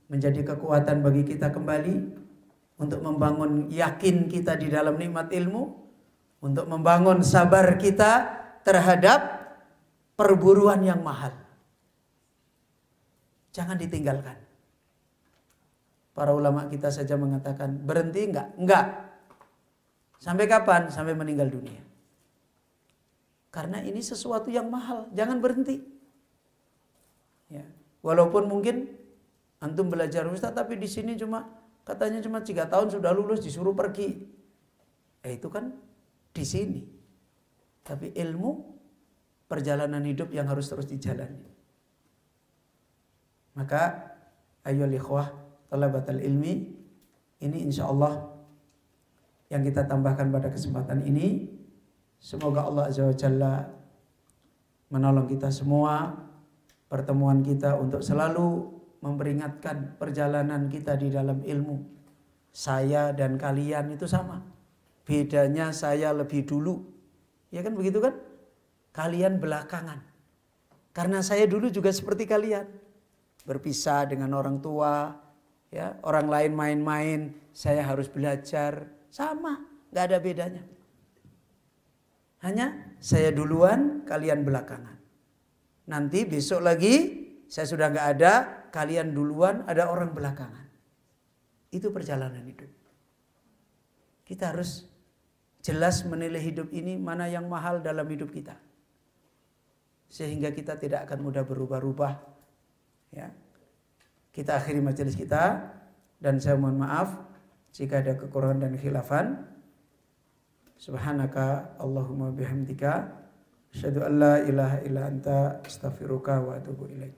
menjadi kekuatan bagi kita kembali untuk membangun yakin kita di dalam nikmat ilmu, untuk membangun sabar kita terhadap perburuan yang mahal. Jangan ditinggalkan. Para ulama kita saja mengatakan, berhenti enggak? Enggak. Sampai kapan? Sampai meninggal dunia. Karena ini sesuatu yang mahal, jangan berhenti. Ya. Walaupun mungkin antum belajar Ustaz, tapi di sini katanya cuma 3 tahun sudah lulus, disuruh pergi. Itu kan di sini. Tapi ilmu, perjalanan hidup yang harus terus dijalani. Maka ayoul ikhwah talabatul ilmi, ini insyaallah yang kita tambahkan pada kesempatan ini. Semoga Allah Azza wa Jalla menolong kita semua, pertemuan kita untuk selalu memperingatkan perjalanan kita di dalam ilmu. Saya dan kalian itu sama. Bedanya saya lebih dulu. Ya kan begitu kan? Kalian belakangan. Karena saya dulu juga seperti kalian. Berpisah dengan orang tua, ya, orang lain main-main, saya harus belajar. Sama, nggak ada bedanya. Hanya saya duluan, kalian belakangan. Nanti besok lagi saya sudah nggak ada, kalian duluan, ada orang belakangan. Itu perjalanan hidup. Kita harus jelas menilai hidup ini mana yang mahal dalam hidup kita, sehingga kita tidak akan mudah berubah-ubah. Ya, kita akhiri majelis kita, dan saya mohon maaf jika ada kekurangan dan khilafan. Subhanaka Allahumma bihamdika asyhadu an la ilaha illa anta astaghfiruka wa atubu ilaik.